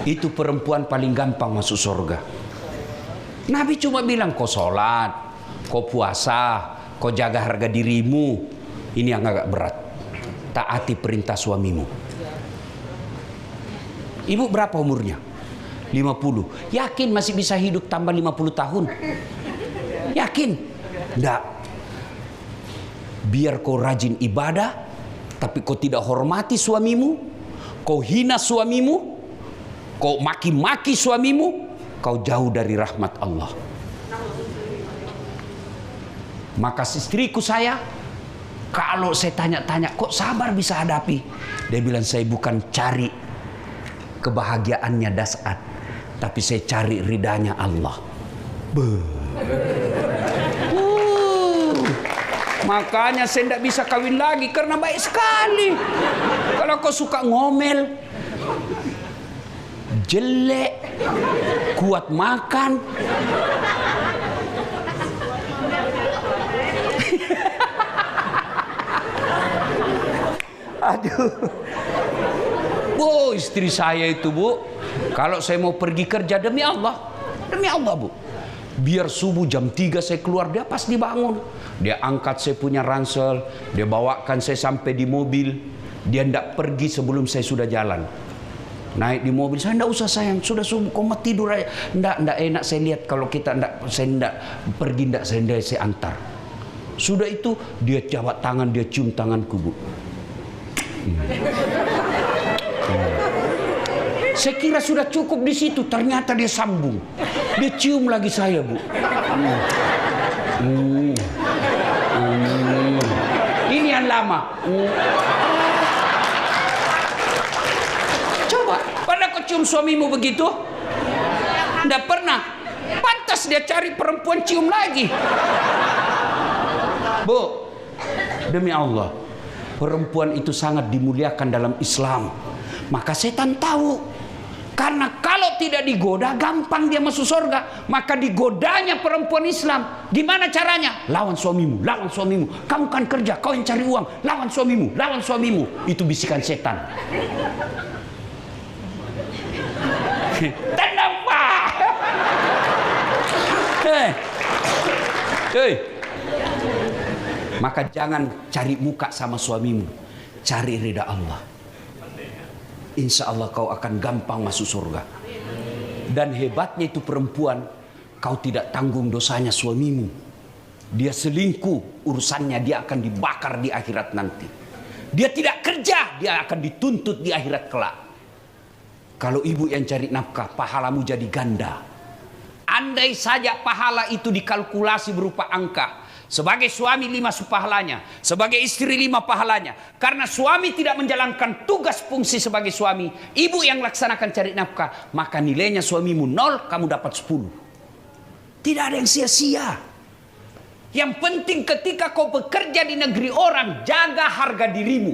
itu perempuan paling gampang masuk surga. Nabi cuma bilang kau sholat, kau puasa, kau jaga harga dirimu. Ini yang agak berat. Taati perintah suamimu. Ibu berapa umurnya? 50. Yakin masih bisa hidup tambah 50 tahun? Yakin? Enggak. Biar kau rajin ibadah, tapi kau tidak hormati suamimu, kau hina suamimu, kau maki-maki suamimu, kau jauh dari rahmat Allah. Maka istriku saya, kalau saya tanya-tanya, kok sabar bisa hadapi? Dia bilang, saya bukan cari kebahagiaannya Das'at, tapi saya cari ridhanya Allah. Makanya saya tidak bisa kawin lagi karena baik sekali. Kalau kau suka ngomel, jelek, kuat makan. Aduh. Bu, istri saya itu, Bu, kalau saya mau pergi kerja demi Allah, Bu. Biar subuh jam 3 saya keluar, dia pasti bangun. Dia angkat saya punya ransel, dia bawakan saya sampai di mobil. Dia tidak pergi sebelum saya sudah jalan. Naik di mobil, saya tidak usah sayang, sudah subuh, kau mau tidur aja. Tidak enak saya lihat kalau kita saya tidak pergi, saya antar. Sudah itu dia jabat tangan, dia cium tanganku, Bu. Saya kira sudah cukup di situ, ternyata dia sambung. Dia cium lagi saya, Bu. Ini yang lama. Coba, pada kau cium suamimu begitu? Tidak pernah. Pantas dia cari perempuan cium lagi. Bu, demi Allah, perempuan itu sangat dimuliakan dalam Islam. Maka setan tahu. Karena kalau tidak digoda, gampang dia masuk surga. Maka digodanya perempuan Islam. Gimana caranya? Lawan suamimu, lawan suamimu. Kamu kan kerja, kau yang cari uang. Lawan suamimu, lawan suamimu. Itu bisikan setan. Tenang, Pak. Hei. Maka jangan cari muka sama suamimu. Cari ridha Allah. Insya Allah kau akan gampang masuk surga. Dan hebatnya itu perempuan, kau tidak tanggung dosanya suamimu. Dia selingkuh, urusannya dia akan dibakar di akhirat nanti. Dia tidak kerja, dia akan dituntut di akhirat kelak. Kalau ibu yang cari nafkah, pahalamu jadi ganda. Andai saja pahala itu dikalkulasi berupa angka. Sebagai suami 5 pahalanya, sebagai istri 5 pahalanya. Karena suami tidak menjalankan tugas fungsi sebagai suami, ibu yang laksanakan cari nafkah, maka nilainya suamimu 0, kamu dapat 10. Tidak ada yang sia-sia. Yang penting ketika kau bekerja di negeri orang, jaga harga dirimu.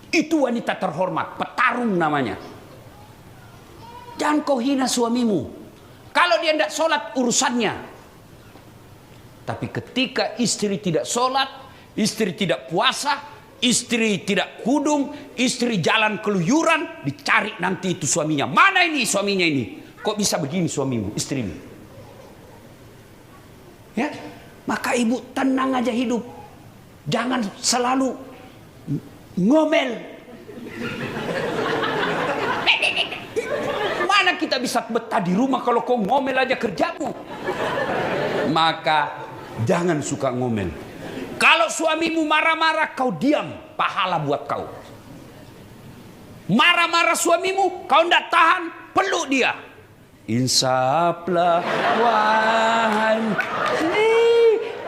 Itu wanita terhormat, petarung namanya. Jangan kau hina suamimu. Kalau dia tidak sholat, urusannya. Tapi ketika istri tidak sholat, istri tidak puasa, istri tidak kudung, istri jalan keluyuran, dicari nanti itu suaminya. Mana ini suaminya ini? Kok bisa begini suamimu, istrimu? Ya, maka ibu tenang aja hidup. Jangan selalu ngomel. Mana kita bisa betah di rumah kalau kau ngomel aja kerjamu? Maka jangan suka ngomel. Kalau suamimu marah-marah, kau diam, pahala buat kau. Marah-marah suamimu, kau tidak tahan, peluk dia. Insaflah wahai.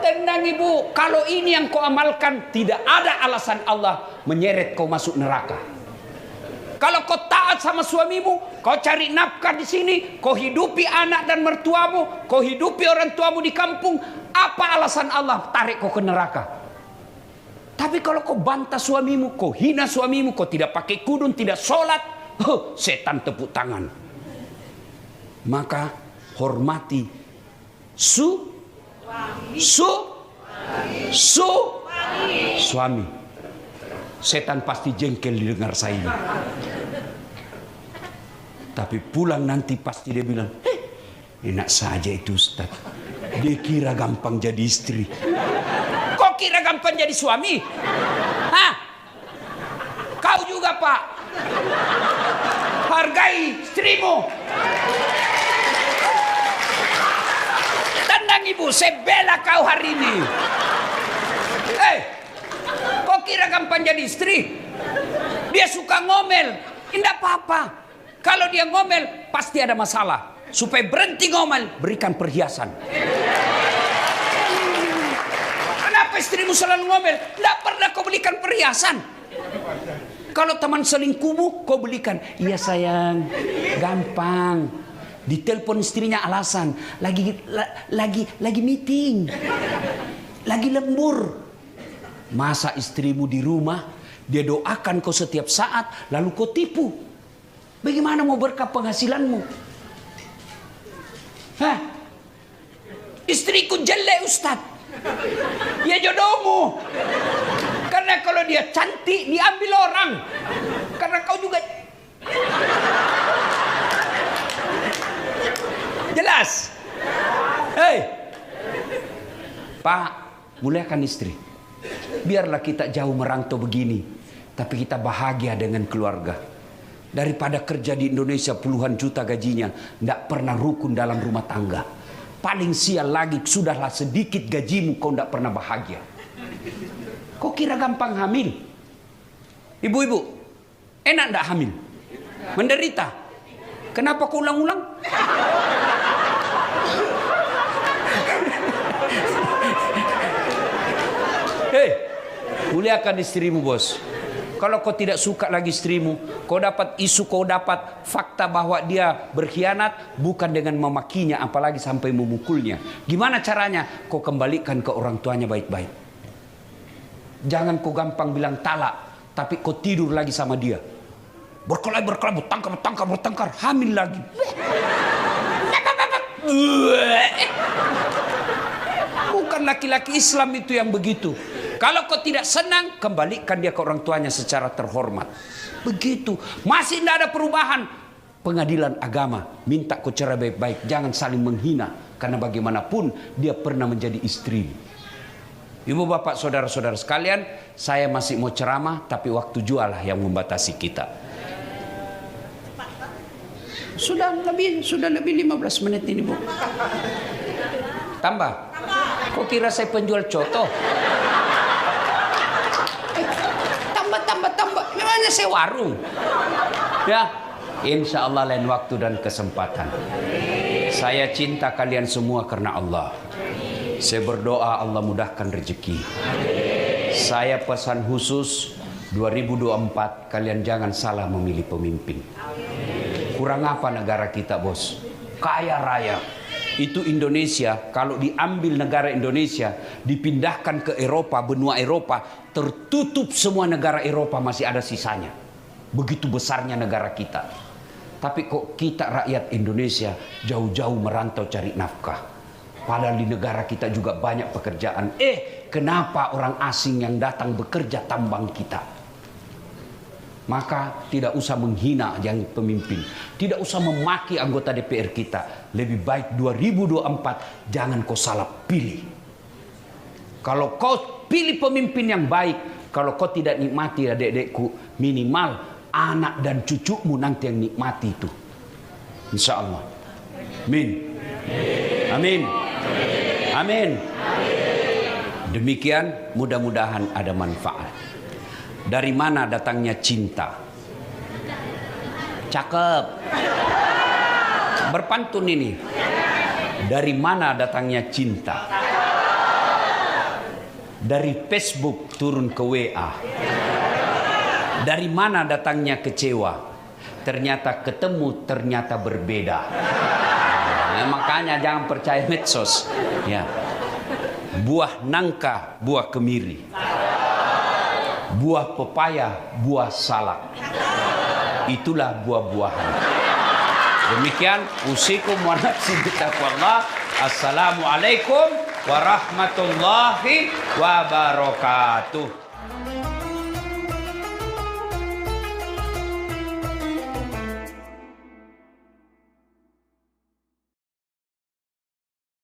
Tenang ibu, kalau ini yang kau amalkan, tidak ada alasan Allah menyeret kau masuk neraka. Kalau kau taat sama suamimu, kau cari nafkah di sini, kau hidupi anak dan mertuamu, kau hidupi orang tuamu di kampung, apa alasan Allah tarik kau ke neraka? Tapi kalau kau bantah suamimu, kau hina suamimu, kau tidak pakai kudung, tidak sholat, setan tepuk tangan. Maka hormati suami. Setan pasti jengkel didengar saya ini. Tapi pulang nanti pasti dia bilang, enak saja itu Ustaz. Dia kira gampang jadi istri. Kok kira gampang jadi suami? Hah? Kau juga Pak. Hargai istrimu. Tenang ibu, saya bela kau hari ini. Kok kira gampang jadi istri? Dia suka ngomel. Tidak apa-apa. Kalau dia ngomel, pasti ada masalah. Supaya berhenti ngomel, berikan perhiasan. Kenapa istrimu selalu ngomel? Tidak pernah kau belikan perhiasan. Kalau teman selingkuhmu, kau belikan. Iya sayang, gampang. Ditelepon istrinya alasan, lagi meeting. lagi lembur. Masa istrimu di rumah, dia doakan kau setiap saat, lalu kau tipu. Bagaimana mau berkah penghasilanmu? Hah? Istriku jelek Ustaz. Ya jodohmu. Karena kalau dia cantik diambil orang. Karena kau juga. Jelas? Hei. Pak, muliakan istri. Biarlah kita jauh merantau begini, tapi kita bahagia dengan keluarga. Daripada kerja di Indonesia puluhan juta gajinya, tidak pernah rukun dalam rumah tangga. Paling sial lagi, sudahlah sedikit gajimu kau tidak pernah bahagia. Kau kira gampang hamil? Ibu-ibu, enak tidak hamil? Menderita? Kenapa kau ulang-ulang? Hei, muliakan istrimu bos. Kalau kau tidak suka lagi istrimu, kau dapat isu, kau dapat fakta bahwa dia berkhianat, bukan dengan memakinya, apalagi sampai memukulnya. Gimana caranya? Kau kembalikan ke orang tuanya baik-baik. Jangan kau gampang bilang talak, tapi kau tidur lagi sama dia. Berkelahi, bertengkar, hamil lagi. Bukan laki-laki Islam itu yang begitu. Kalau kau tidak senang, kembalikan dia ke orang tuanya secara terhormat. Begitu. Masih tidak ada perubahan. Pengadilan agama minta kau cerai baik-baik. Jangan saling menghina. Karena bagaimanapun dia pernah menjadi istri. Ibu bapak saudara-saudara sekalian, saya masih mau ceramah, tapi waktu jualah yang membatasi kita. Sudah lebih 15 menit ini, Bu. Tambah. Kok kira saya penjual coto? Tambah. Memangnya saya warung. Ya, insya Allah lain waktu dan kesempatan. Saya cinta kalian semua karena Allah. Saya berdoa Allah mudahkan rezeki. Saya pesan khusus 2024 kalian jangan salah memilih pemimpin. Kurang apa negara kita, bos? Kaya raya. Itu Indonesia, kalau diambil negara Indonesia, dipindahkan ke Eropa, benua Eropa, tertutup semua negara Eropa, masih ada sisanya. Begitu besarnya negara kita. Tapi kok kita rakyat Indonesia jauh-jauh merantau cari nafkah. Padahal di negara kita juga banyak pekerjaan. Kenapa orang asing yang datang bekerja tambang kita? Maka tidak usah menghina yang pemimpin. Tidak usah memaki anggota DPR kita. Lebih baik 2024 jangan kau salah pilih. Kalau kau pilih pemimpin yang baik, kalau kau tidak nikmati adik-adikku, minimal anak dan cucumu nanti yang nikmati itu. Insya Allah. Amin. Amin. Amin. Demikian, mudah-mudahan ada manfaat. Dari mana datangnya cinta? Cakep. Berpantun ini. Dari mana datangnya cinta? Dari Facebook turun ke WA. Dari mana datangnya kecewa? Ternyata ketemu, ternyata berbeda. Nah, makanya jangan percaya medsos. Ya. Buah nangka, buah kemiri. Buah pepaya, buah salak. Itulah buah-buahan. Demikian usikum wa nafsi bitaqwallah. Assalamualaikum warahmatullahi wabarakatuh.